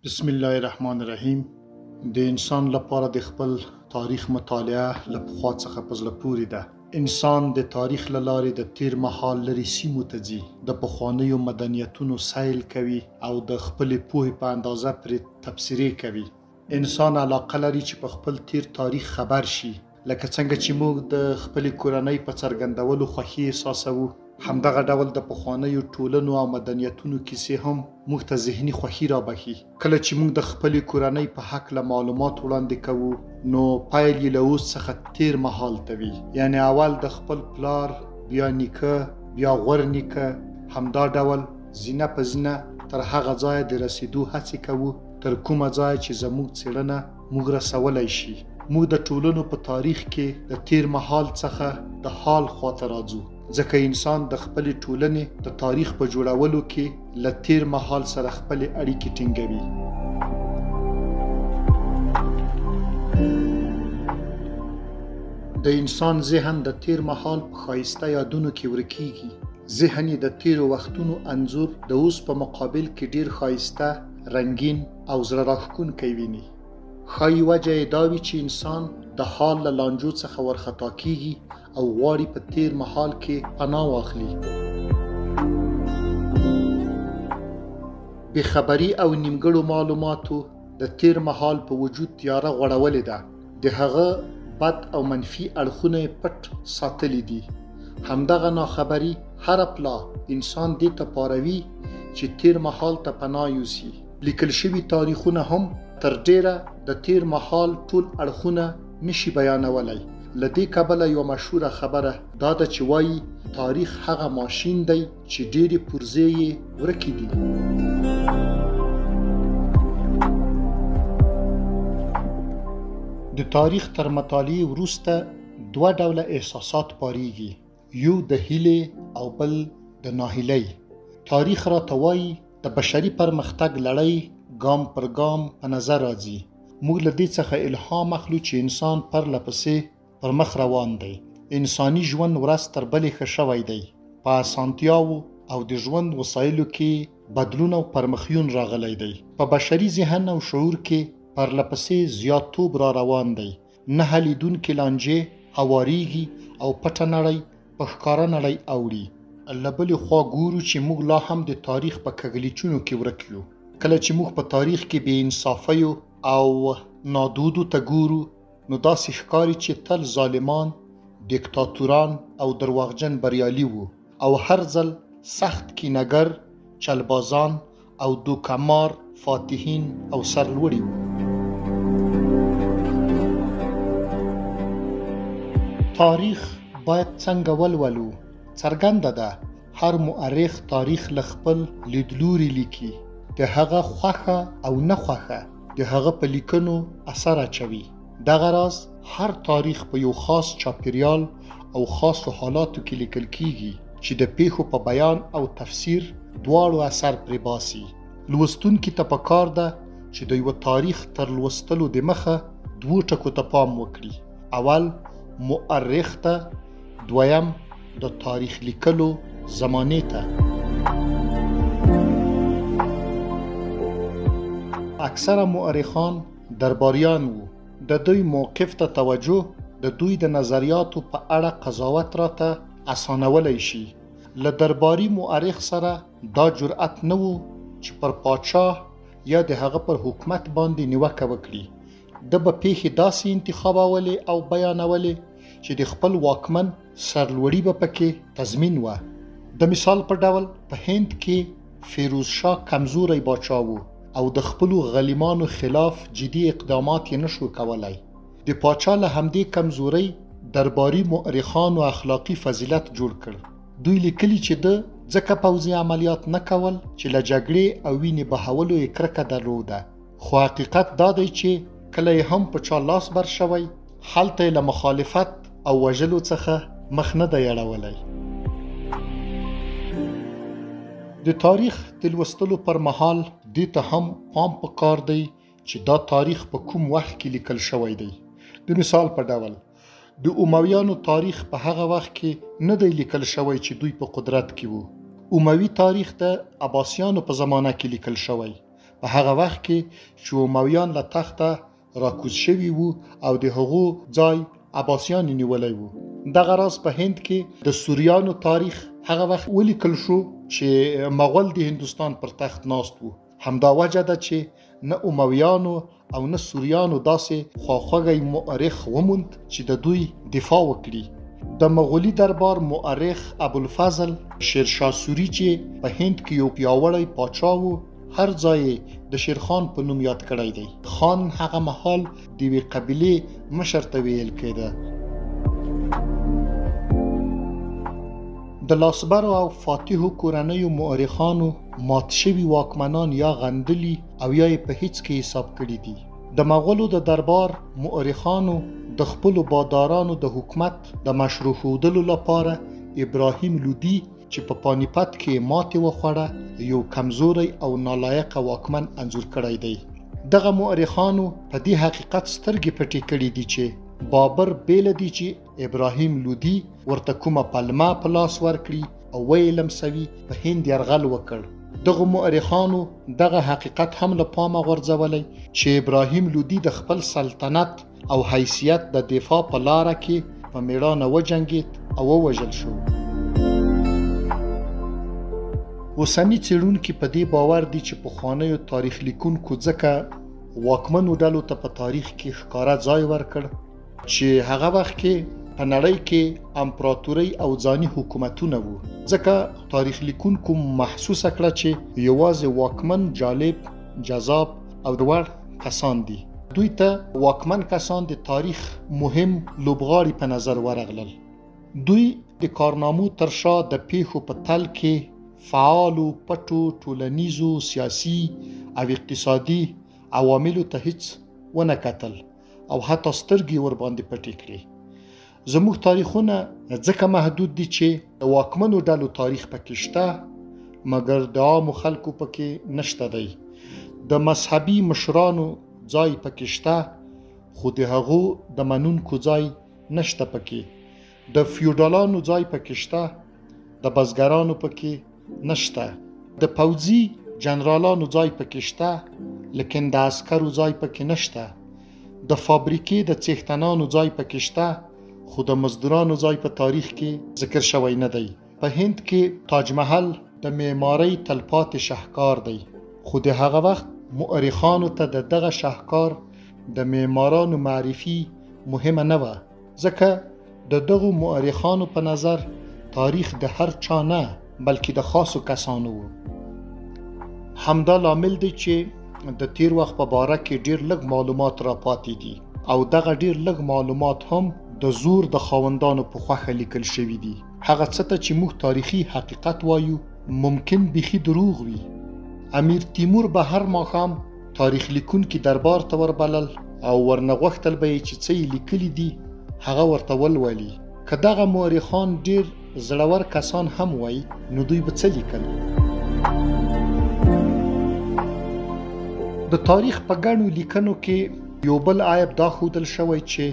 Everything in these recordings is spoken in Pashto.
بسم الله الرحمن الرحیم. د انسان لپاره د خپل تاریخ مطالعه له پخوا څخه په زړه پورې ده. انسان د تاریخ له لارې د تیر مهال لرې سیمو ته ځي، د پخوانیو مدنیتونو سیل کوي او د خپلې پوهې په اندازه پرې تبصرې کوي. انسان علاقه لري چې په خپل تیر تاریخ خبر شي، لکه څنګه چې موږ د خپلې کورنۍ په څرګندولو خوښي احساسوو. همدغه ډول د پخوانیو ټولنو او مدنیتونو کیسې هم موږ ته ذهني خوښي رابخي. کله چې موږ د خپلې کورنۍ په هکله معلومات وړاندې کوو، نو پیل یې له اوس څخه تیر مهال ته وي، یعنی اول د خپل پلار، بیا نیکه، بیا غور نیکه، همدا ډول زینه په زینه تر هغه ځایه د رسیدو هڅې کوو تر کومه ځایه چې زموږ څېړنه موږ رسولی شي. موږ د ټولنو په تاریخ کې د تیر مهال څخه د حال خواته راځو، ځکه انسان د خپلې ټولنې د تاریخ په جوړولو کې له تیر مهال سره خپلې اړیکې ټینګوي. د انسان ذهن د تیر مهال په ښایسته یادونو کې ورکیږي. ذهن یې د تیرو وختونو انځور د اوس په مقابل کې ډیر ښایسته، رنګین او زړه راښکونکی ویني. ښایي وجه یې دا وي چې انسان د حال له لانجو څخه ورخطا کیږي او غواړي په تیر مهال کې پناه واخلي. بېخبري او نیمګړو معلوماتو د تیر مهال په وجود تیاره غوړولې ده. د هغه بد او منفي اړخونه یې پټ ساتلي دي. همدغه ناخبري هره پلا انسان دې ته پاروي چې تیر مهال ته پناه یوسي. لیکل شوي تاریخونه هم تر ډیره د تیر مهال ټول اړخونه نشي بیانولی. له دې کبله یوه مشهوره خبره دا ده چې وایي تاریخ هغه ماشین دی چې ډیرې پرزې یې ورکې دي. د تاریخ تر مطالعې وروسته دوه ډوله احساسات پاریږي، یو د هیلې او بل د ناهیلۍ. تاریخ راته وایي د بشري پرمختګ لړۍ ګام پر ګام په نظر راځي. موږ له دې څخه الهام اخلو چې انسان پرله پسې پر مخ روان دی. انساني ژوند ورځ تر بلې ښه شوی دی. په اسانتیاوو او د ژوند وسایلو کې بدلون او پرمخیون راغلی دی. په بشري ذهن او شعور کې پرله پسې زیاتوب را روان دی. نه حلیدونکې لانجې هواریږي او پټه نړۍ په ښکاره نړۍ اوړي. له بلې خوا ګورو چې موږ لا هم د تاریخ په کږلېچونو کې ورک یو. کله چې موږ په تاریخ کې بې انصافیو او نادودو ته ګورو، نو داسې ښکاري چې تل ظالمان، دیکتاتوران او درواغجن بریالي وو او هر ځل سخت کینهګر، چلبازان او دوکمار فاتحین او سرلوړي وو. تاریخ باید څنګه ولولو؟ څرګنده ده هر مورخ تاریخ له خپل لیدلوري لیکي. د هغه خوښه او نه خوښه د هغه په لیکنو اثر اچوي. دغه راز هر تاریخ په یو خاص چاپیریال او خاصو حالاتو کې لیکل کیږي چې د پیښو په بیان او تفسیر دواړو اثر پرې باسي. لوستونکي ته پکار ده چې د یو تاریخ تر لوستلو دمخه دوو ټکو ته پام وکړي. اول مورخ ته، دویم د تاریخ لیکلو زمانې ته. اکثره مورخان درباریان وو. د دوی موقف ته توجه د دوی د نظریاتو په اړه قضاوت راته اسانولی شي. له درباري مورخ سره دا جرأت نه وو چې پر پادشاه یا د هغه پر حکومت باندې نیوکه وکړي. ده به پیښې داسې انتخابولې او بیانولې چې د خپل واکمن سرلوړي به پکې تضمین وه. د مثال په ډول په هند کې فیروز شاه کمزوری باچا وو او د خپلو غلیمانو خلاف جدي اقدامات یې نشو کولای. د پاچا له همدې کمزورۍ درباري مورخانو اخلاقي فضیلت جوړ کړ. دوی لیکلي چې ده ځکه پوځي عملیات نه کول چې له جګړې او وینې بهولو یې کرکه درلوده. خو حقیقت دا دی چې کله یې هم په چا لاس بر شوی، هلته یې له مخالفت او وژلو څخه مخ نه دی اړولی. د تاریخ د لوستلو پر مهال دې ته هم پام پکار دی چې دا تاریخ په کوم وخت کې لیکل شوی دی. د مثال په ډول د امویانو تاریخ په هغه وخت کې نه دی لیکل شوی چې دوی په قدرت کې وو. اموي تاریخ د عباسیانو په زمانه کې لیکل شوی. په هغه وخت کې چې امویان له تخته راکوز شوي وو او د هغو ځای عباسیان نیولی وو. دغه راز په هند کې د سوریانو تاریخ هغه وخت ولیکل شو چې مغول د هندوستان پر تخت ناست وو. همدا وجه ده چې نه امویانو او نه سوریانو داسې خواخوږی مؤرخ وموند چې د دوی دفاع وکړي. د مغولي دربار مؤرخ ابوالفضل شیرشاه سوری چې په هند کې یو پیاوړی پاچا وو، هر ځای د شیرخان په نوم یاد کړی دی. خان هغه مهال د یوې قبیلې مشر ته ویل کېده. د لاسبرو او فاتحو کورنیو مؤرخانو مات شوي واکمنان یا غندلي او یا یې په هیڅ کې حساب کړي دي. د مغولو د دربار مؤرخانو د خپلو بادارانو د حکومت د مشروع ښودلو لپاره ابراهیم لودي چې په پانیپت کې ماتې وخوړه یو کمزوری او نالایقه واکمن انځور کړی دی. دغه مؤرخانو په دې حقیقت سترګې پټې کړي دي چې بابر بیل دی چې ابراهیم لودي ورته کومه پلمه په لاس ورکړي او ویې لمسوي په هند یرغل وکړ. دغه مؤرخانو دغه حقیقت هم له پامه غورځولی چې ابراهیم لودي د خپل سلطنت او حیثیت د دفاع په لاره کې په میړانه وجنګید او ووژل شو. اوسني څېړونکي په دې باور دي چې پخوانیو تاریخ لیکونکو ځکه واکمنو ډلو ته په تاریخ کې ښکاره ځای ورکړ چې هغه وخت کې په نړۍ کې امپراتورۍ او ځاني حکومتونه وو، ځکه تاریخ لیکونکو محسوسه کړه چې یوازې واکمن جالب، جذاب او دوړ کسان دي. دوی ته واکمن کسان د تاریخ مهم لوبغاړي په نظر ورغلل. دوی د کارنامو تر شا د پیښو په تل کې فعالو، پټو، ټولنیزو، سیاسي او اقتصادي عواملو ته هیڅ ونه کتل او حتی سترګې ورباندې پټې کړې. زموږ تاریخونه ځکه محدود دي چې د واکمنو ډلو تاریخ پکې شته مګر د عامو خلکو پکې نشته دی. د مذهبي مشرانو ځای پکې شته خو د هغو د منونکو ځای نشته پکې. د فیوډالانو ځای پکې شته، د بزګرانو پکې نشته. د پوځي جنرالانو ځای پکې شته لیکن د عسکرو ځای پکې نشته. د فابریکې د څښتنانو ځای پکې شته خو د مزدورانو ځای په تاریخ کې ذکر شوی نه دی. په هند کې تاج محل د معمارۍ تلپاتې شاهکار دی خو د هغه وخت مؤرخانو ته د دغه شاهکار د معمارانو معرفي مهمه نه وه، ځکه د دغو مؤرخانو په نظر تاریخ د هر چا نه بلکې د خاصو کسانو و. همدا لامل دی چې د تیر وخت په باره کې ډیر لږ معلومات را پاتې دي او دغه ډیر لږ معلومات هم د زور د خاوندانو په خوښه لیکل شوي دي. هغه څه ته چې موږ تاریخي حقیقت وایو ممکن بیخي دروغ وي. امیر تیمور به هر ماښام تاریخ لیکونکي دربار ته وربلل او ورنه غوښتل به یې چې څه یې لیکلي دي هغه ورته ولولي. که دغه مورخان ډیر زړور کسان هم وای نو دوی به څه لیکل؟ د تاریخ په ګڼو لیکنو کې یو بل عیب دا ښودل شوی چې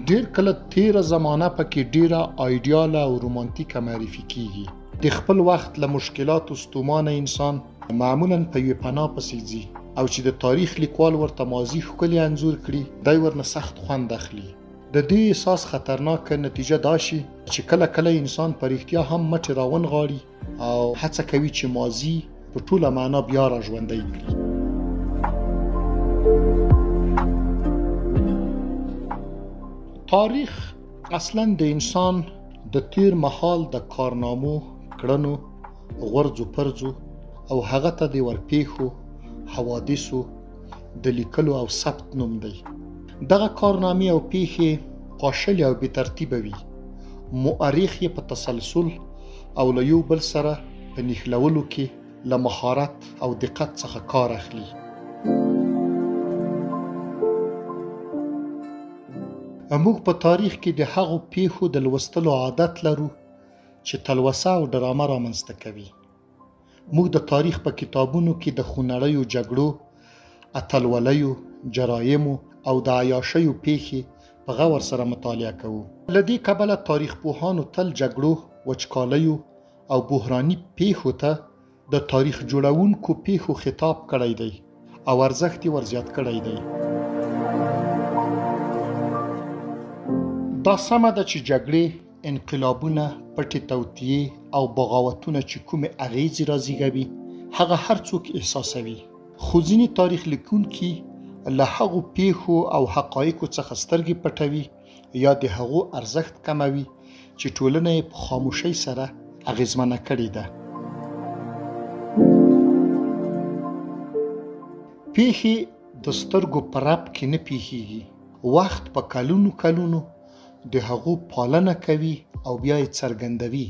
ډیر کله تیره زمانه پکې ډیره آیډیاله او رومانتیکه معرفي کیږي. د خپل وخت له مشکلاتو ستومانه انسان معمولا په یوې پناه پسې ځي او چې د تاریخ لیکوال ورته ماضي ښکلي انځور کړي دی ورنه سخت خوند اخلي. د دې احساس خطرناکه نتیجه دا شي چې کله کله انسان په رښتیا هم مټې راونغاړي او هڅه کوي چې ماضي په ټوله معنا بیا را ژوندی کړي. تاریخ اصلا د انسان د تیر مهال د کارنامو، کړنو، غورځو پرځو او هغه ته د ورپېښو حوادثو د لیکلو او ثبت نوم دی. دغه کارنامې او پیښې پاشلې او بې ترتیبه وي. مؤرخ یې په تسلسل او له یو بل سره په نښلولو کې له مهارت او دقت څخه کار اخلي. موږ په تاریخ کې د هغو پیښو د لوستلو عادت لرو چې تلوسه او ډرامه رامنځته کوي. موږ د تاریخ په کتابونو کې د خونړیو جګړو، اتلولیو، جرایمو او د عیاشیو پیښې په غور سره مطالعه کوو. له دې کبله تاریخ پوهانو تل جګړو، وچکالیو او بحراني پیښو ته د تاریخ جوړونکو پیښو خطاب کړی دی او ارزښت یې ورزیات کړی دی. دا سمه ده چې جګړې، انقلابونه، پټې توطیې او بغاوتونه چې کومې اغیزې رازیږوي هغه هر څوک احساسوي، خو ځینې تاریخ لیکونکي له هغو پیښو او حقایقو څخه سترګې پټوي یا د هغو ارزښت کموي چې ټولنه یې په خاموشۍ سره اغیزمنه کړې ده. پیښې د سترګو په رپ کې نه پیښیږي، وخت په کلونو د هغو پالنه کوي او بیا یې څرګندوي.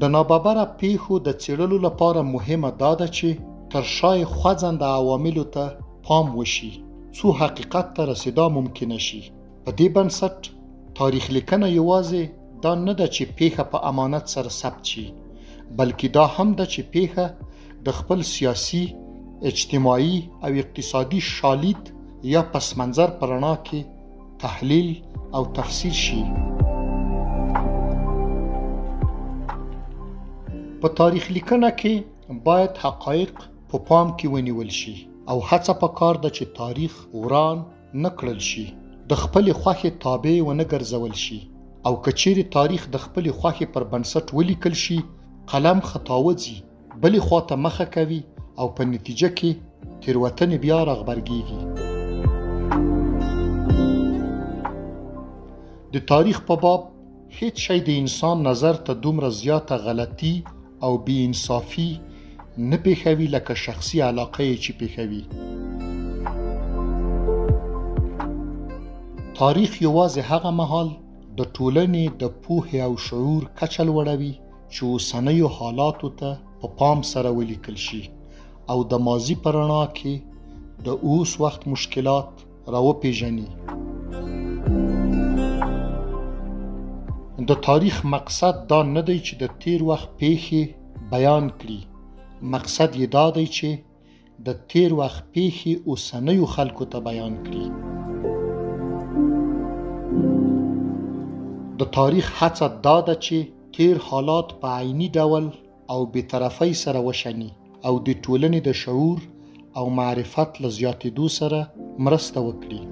د ناببره پیښو د څېړلو لپاره مهمه دا ده چې تر شا یې خوځنده عواملو ته پام وشي څو حقیقت ته رسیدا ممکنه شي. په دې بنسټ تاریخ لیکنه یوازې دا نه ده چې پیښه په امانت سره ثبت شي، بلکې دا هم ده چې پیښه د خپل سیاسي، اجتماعي او اقتصادي شالید یا پس منظر په رڼا کې تحلیل او تفسیر شي. په تاریخ لیکنه کې باید حقایق په پام کې ونیول شي او هڅه پکار ده چې تاریخ وران نه کړل شي، د خپلې خوښې تابع ونه ګرځول شي، او که چیرې تاریخ د خپلې خوښې پر بنسټ ولیکل شي قلم خطاوځي، بلې خواته مخه کوي او په نتیجه کې تېروتنې بیا راغبرګېږي. د تاریخ په باب هیڅ شی د انسان نظر ته دومره زیاته غلطي او بې انصافي نه پېښوي لکه شخصي علاقه یې چې پېښوي. تاریخ یوازې هغه مهال د ټولنې د پوهې او شعور کچه لوړوي چې اوسنیو حالاتو ته په پام سره ولیکل شي او د ماضي په رڼا کې د اوس وخت مشکلات راوپېژني. د تاریخ مقصد دا نه دی چې د تیر وخت پیښې بیان کړي، مقصد یې دا دی چې د تیر وخت پیښې اوسنیو خلکو ته بیان کړي. د تاریخ هڅه دا ده چې تیر حالات په عیني ډول او بېطرفۍ سره وشني او د ټولنې د شعور او معرفت له زیاتېدو سره مرسته وکړي.